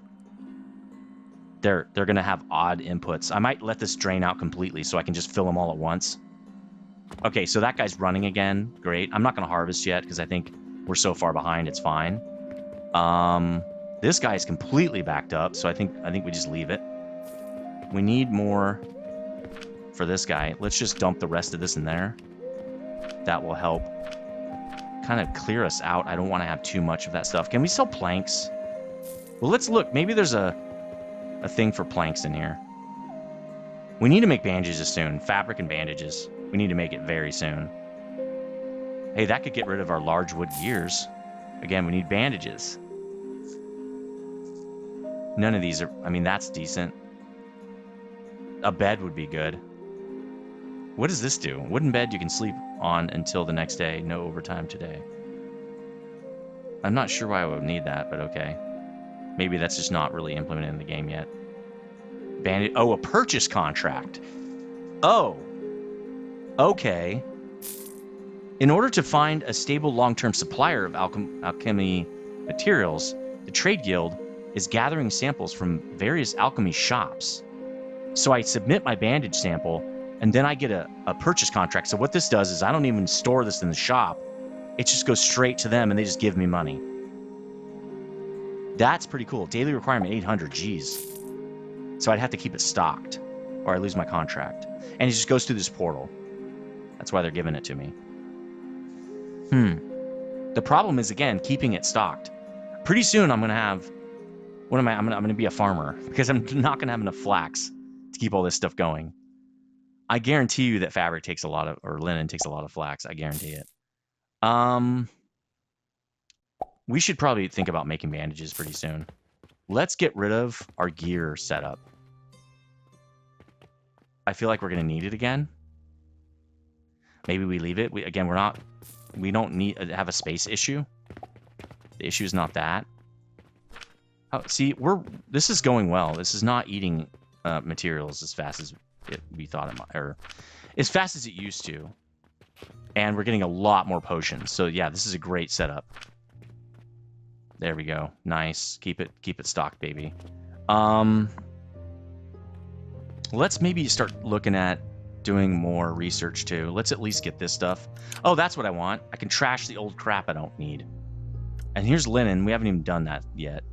they're going to have odd inputs. I might let this drain out completely so I can just fill them all at once. Okay, so that guy's running again. Great. I'm not going to harvest yet because I think we're so far behind it's fine. This guy is completely backed up, so I think we just leave it. We need more for this guy. Let's just dump the rest of this in there. That will help kind of clear us out. I don't want to have too much of that stuff. Can we sell planks? Well, let's look. Maybe there's a thing for planks in here. We need to make bandages soon. Fabric and bandages. We need to make it very soon. Hey, that could get rid of our large wood gears. Again, we need bandages. None of these are... I mean, that's decent. A bed would be good. What does this do? Wooden bed you can sleep on until the next day. No overtime today. I'm not sure why I would need that, but okay. Maybe that's just not really implemented in the game yet. Bandit. Oh, a purchase contract. Oh. Okay. In order to find a stable long-term supplier of alchemy materials, the trade guild is gathering samples from various alchemy shops. So I submit my bandage sample, and then I get a purchase contract. So what this does is I don't even store this in the shop. It just goes straight to them, and they just give me money. That's pretty cool. Daily requirement 800. Geez. So I'd have to keep it stocked, or I lose my contract. And it just goes through this portal. That's why they're giving it to me. The problem is, again, keeping it stocked. Pretty soon I'm going to have... What am I? I'm going to be a farmer, because I'm not going to have enough flax to keep all this stuff going. I guarantee you that fabric takes a lot of... Or linen takes a lot of flax. I guarantee it. We should probably think about making bandages pretty soon. Let's get rid of our gear setup. I feel like we're going to need it again. Maybe we leave it. We don't need have a space issue. The issue is not that. Oh, see, this is going well. This is not eating materials as fast as we thought it might, or as fast as it used to. And we're getting a lot more potions. So yeah, this is a great setup. There we go. Nice. Keep it stocked, baby. Let's maybe start looking at doing more research too. Let's at least get this stuff. Oh, that's what I want. I can trash the old crap I don't need. And here's linen. We haven't even done that yet.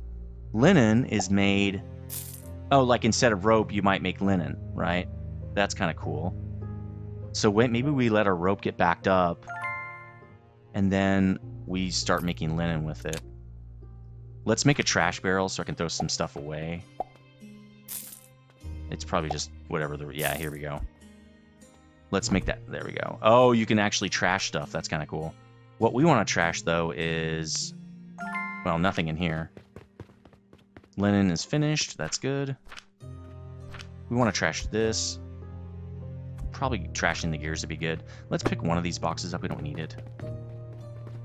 Linen is made... Oh, like instead of rope, you might make linen, right? That's kind of cool. So maybe we let our rope get backed up, and then we start making linen with it. Let's make a trash barrel so I can throw some stuff away. It's probably just whatever the... Yeah, here we go. Let's make that... There we go. Oh, you can actually trash stuff. That's kind of cool. What we want to trash, though, is... Well, nothing in here. Linen is finished. That's good. We want to trash this. Probably trashing the gears would be good. Let's pick one of these boxes up. We don't need it.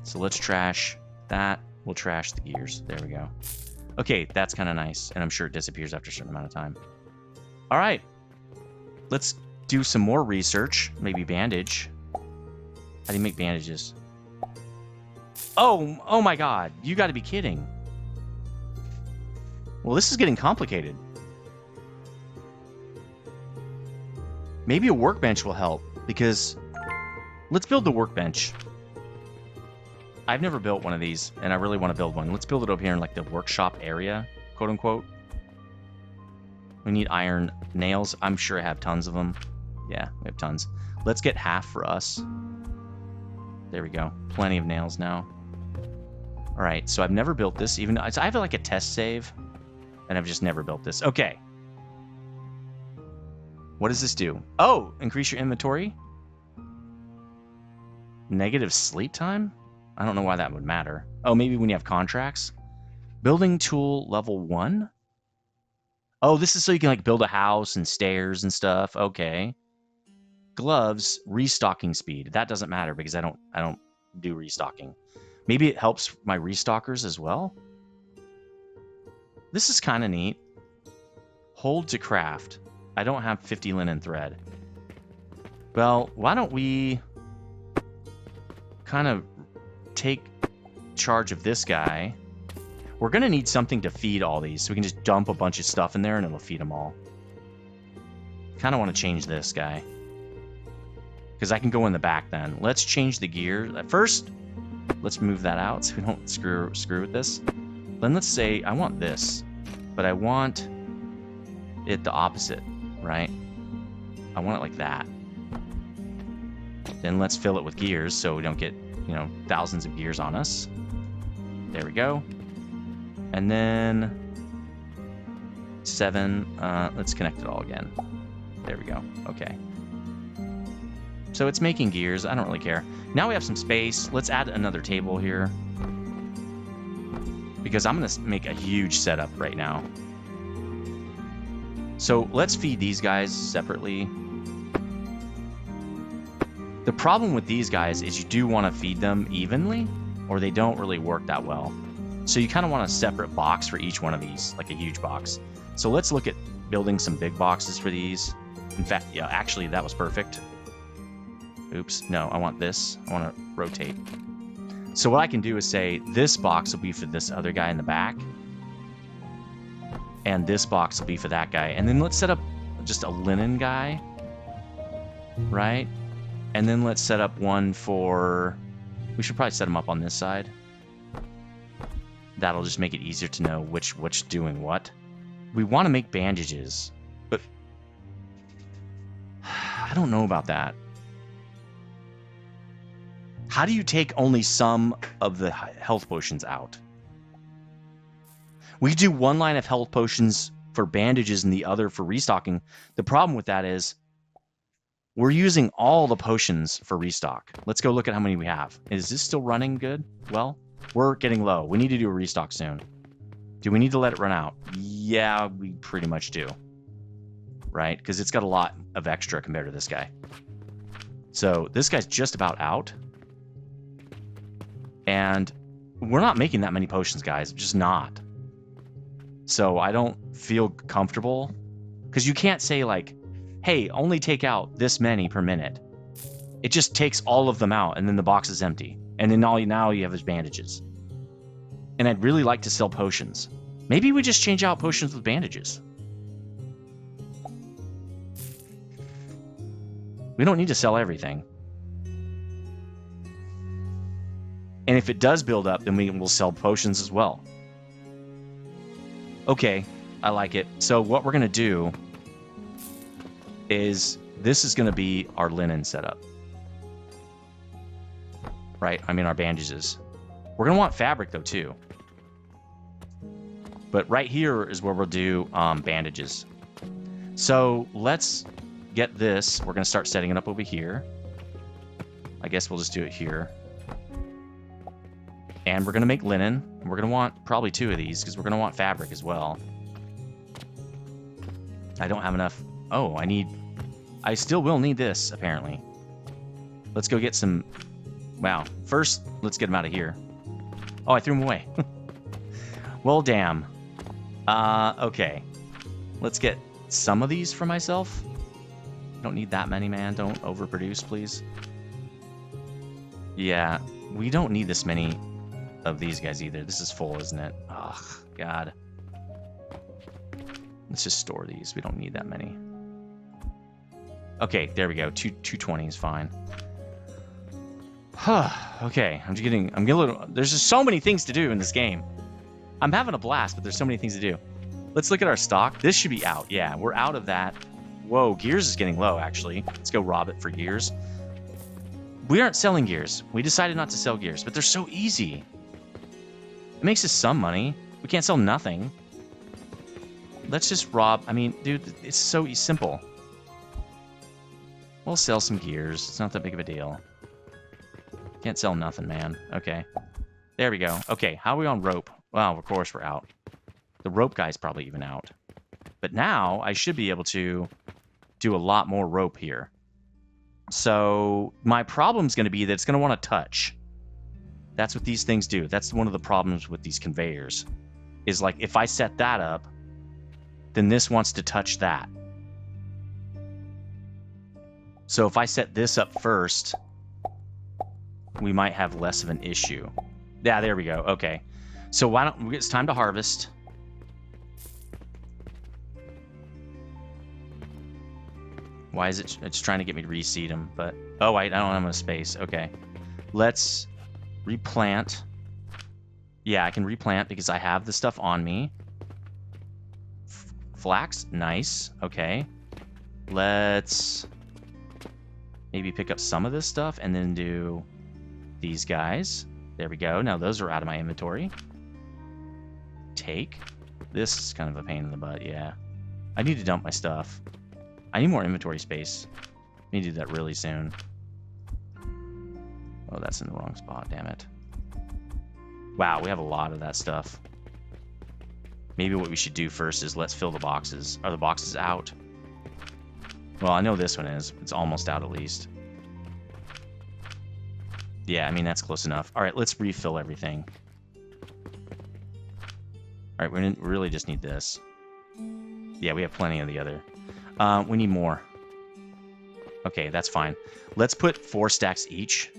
So let's trash that. We'll trash the gears. There we go. Okay, that's kind of nice. And I'm sure it disappears after a certain amount of time. All right. Let's do some more research. Maybe bandage. How do you make bandages? Oh my god. You got to be kidding. Well, this is getting complicated. Maybe a workbench will help, because let's build the workbench. I've never built one of these, and I really want to build one. Let's build it over here in like the workshop area, quote unquote. We need iron nails. I'm sure I have tons of them. Yeah, we have tons. Let's get half for us. There we go. Plenty of nails now. All right, so I've never built this. Even I have like a test save, and I've just never built this. Okay. What does this do? Oh, increase your inventory. Negative sleep time? I don't know why that would matter. Oh, maybe when you have contracts. Building tool level 1? Oh, this is so you can like build a house and stairs and stuff. Okay. Gloves, restocking speed. That doesn't matter because I don't do restocking. Maybe it helps my restockers as well. This is kind of neat. Hold to craft. I don't have 50 linen thread. Well, why don't we kind of take charge of this guy? We're going to need something to feed all these, so we can just dump a bunch of stuff in there and it'll feed them all. Kind of want to change this guy, because I can go in the back then. Let's change the gear. First, let's move that out so we don't screw with this. Then let's say I want this, but I want it the opposite, right? I want it like that. Then let's fill it with gears so we don't get, you know, thousands of gears on us. There we go. And then 7, let's connect it all again. There we go. Okay. So it's making gears. I don't really care. Now we have some space. Let's add another table here, because I'm going to make a huge setup right now. So let's feed these guys separately. The problem with these guys is you do want to feed them evenly, or they don't really work that well. So you kind of want a separate box for each one of these, like a huge box. So let's look at building some big boxes for these. In fact, yeah, actually that was perfect. Oops, no, I want this. I want to rotate. So what I can do is say this box will be for this other guy in the back. And this box will be for that guy. And then let's set up just a linen guy. Right? And then let's set up one for... We should probably set them up on this side. That'll just make it easier to know which doing what. We want to make bandages, but I don't know about that. How do you take only some of the health potions out? We do one line of health potions for bandages and the other for restocking. The problem with that is we're using all the potions for restock. Let's go look at how many we have. Is this still running good? Well, we're getting low. We need to do a restock soon. Do we need to let it run out? Yeah, we pretty much do. Right? Because it's got a lot of extra compared to this guy. So this guy's just about out. And we're not making that many potions, guys. Just not. So I don't feel comfortable. Because you can't say like, hey, only take out this many per minute. It just takes all of them out, and then the box is empty. And then now you have is bandages. And I'd really like to sell potions. Maybe we just change out potions with bandages. We don't need to sell everything. And if it does build up, then we will sell potions as well. Okay, I like it. So what we're going to do is this is going to be our linen setup. Right? I mean our bandages. We're going to want fabric though too. But right here is where we'll do bandages. So let's get this. We're going to start setting it up over here. I guess we'll just do it here. And we're going to make linen. We're going to want probably 2 of these because we're going to want fabric as well. I don't have enough. Oh, I still will need this, apparently. Let's go get some... Wow. First, let's get them out of here. Oh, I threw them away. Well, damn. Okay. Let's get some of these for myself. Don't need that many, man. Don't overproduce, please. Yeah, we don't need this many of these guys either. This is full, isn't it? Ugh, God. Let's just store these. We don't need that many. Okay, there we go. 220 is fine. Okay, I'm getting a little... There's just so many things to do in this game. I'm having a blast, but there's so many things to do. Let's look at our stock. This should be out. Yeah, we're out of that. Whoa, gears is getting low, actually. Let's go rob it for gears. We aren't selling gears. We decided not to sell gears, but they're so easy. It makes us some money. We can't sell nothing. Let's just rob... I mean, dude, it's so simple. We'll sell some gears. It's not that big of a deal. Can't sell nothing, man. Okay. There we go. Okay, how are we on rope? Well, of course we're out. The rope guy's probably even out. But now I should be able to do a lot more rope here. So my problem's going to be that it's going to want to touch. That's what these things do. That's one of the problems with these conveyors. Is like if I set that up, then this wants to touch that. So if I set this up first, we might have less of an issue. Yeah, there we go. Okay. So why don't it's time to harvest. Why is it's trying to get me to reseed them, but oh wait, I don't have enough space. Okay. Let's replant. Yeah, I can replant because I have the stuff on me. Flax, nice. Okay. Let's maybe pick up some of this stuff and then do these guys. There we go. Now those are out of my inventory. Take. This is kind of a pain in the butt, yeah. I need to dump my stuff. I need more inventory space. I need to do that really soon. Oh, that's in the wrong spot, damn it. Wow, we have a lot of that stuff. Maybe what we should do first is let's fill the boxes. Are the boxes out? Well, I know this one is. It's almost out at least. Yeah, I mean, that's close enough. All right, let's refill everything. All right, we really just need this. Yeah, we have plenty of the other. We need more. Okay, that's fine. Let's put 4 stacks each.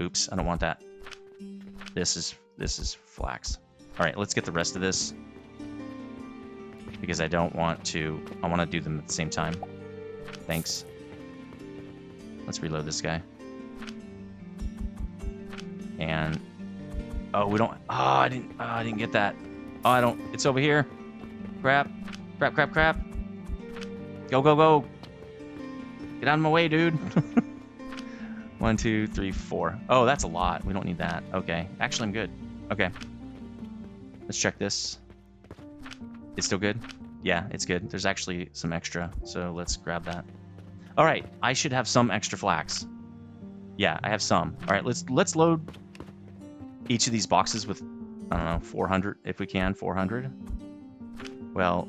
Oops, I don't want that. This is flax. All right, let's get the rest of this. Because I don't want to... I want to do them at the same time. Thanks. Let's reload this guy. And... Oh, we don't... Oh, I didn't get that. Oh, I don't... It's over here. Crap. Crap, crap, crap. Go, go, go. Get out of my way, dude. 1, 2, 3, 4. Oh, that's a lot. We don't need that. Okay. Actually, I'm good. Okay. Let's check this. It's still good? Yeah, it's good. There's actually some extra, so let's grab that. All right, I should have some extra flax. Yeah, I have some. All right, let's load each of these boxes with, I don't know, 400 if we can. 400. Well,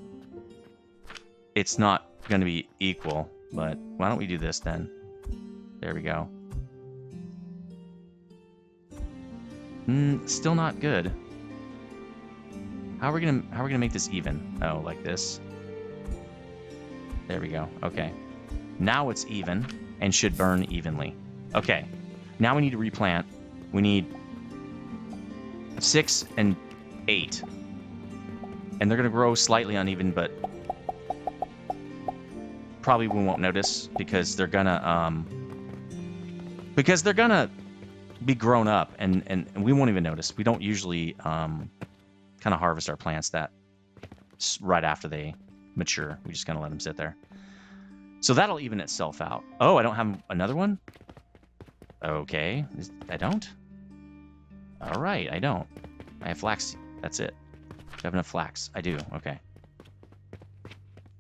it's not going to be equal, but why don't we do this then? There we go. Still not good. How are we gonna make this even? Oh, like this. There we go. Okay. Now it's even and should burn evenly. Okay. Now we need to replant. We need 6 and 8. And they're gonna grow slightly uneven, but probably we won't notice because they're gonna be grown up and we won't even notice. We don't usually kind of harvest our plants that right after they mature. We just kind of let them sit there. So that'll even itself out. Oh, I don't have another one? Okay. I don't? All right, I don't. I have flax. That's it. Do I have enough flax? I do. Okay.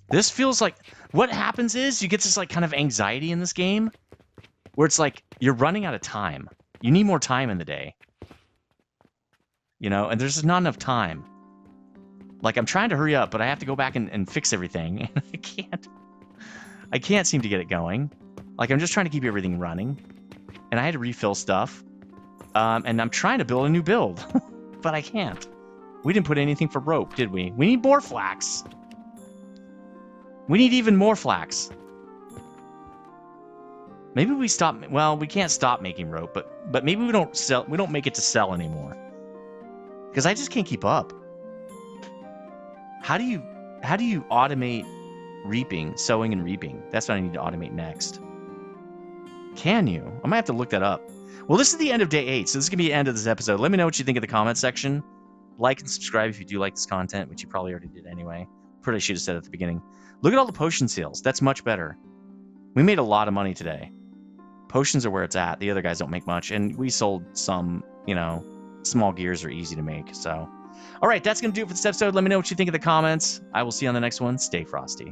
This feels like... What happens is you get this like kind of anxiety in this game where it's like you're running out of time. You need more time in the day. You know, and there's just not enough time. Like, I'm trying to hurry up, but I have to go back and fix everything. And I can't seem to get it going. Like, I'm just trying to keep everything running. And I had to refill stuff. And I'm trying to build a new build. But I can't. We didn't put anything for rope, did we? We need more flax. We need even more flax. Maybe we stop... Well, we can't stop making rope, but maybe we don't make it to sell anymore. Because I just can't keep up. How do you automate reaping, sowing and reaping? That's what I need to automate next. Can you? I might have to look that up. Well, this is the end of day 8, so this is going to be the end of this episode. Let me know what you think in the comment section. Like and subscribe if you do like this content, which you probably already did anyway. Pretty should have said at the beginning. Look at all the potion sales. That's much better. We made a lot of money today. Potions are where it's at. The other guys don't make much, and we sold some, you know... Small gears are easy to make, so. All right, that's going to do it for this episode. Let me know what you think in the comments. I will see you on the next one. Stay frosty.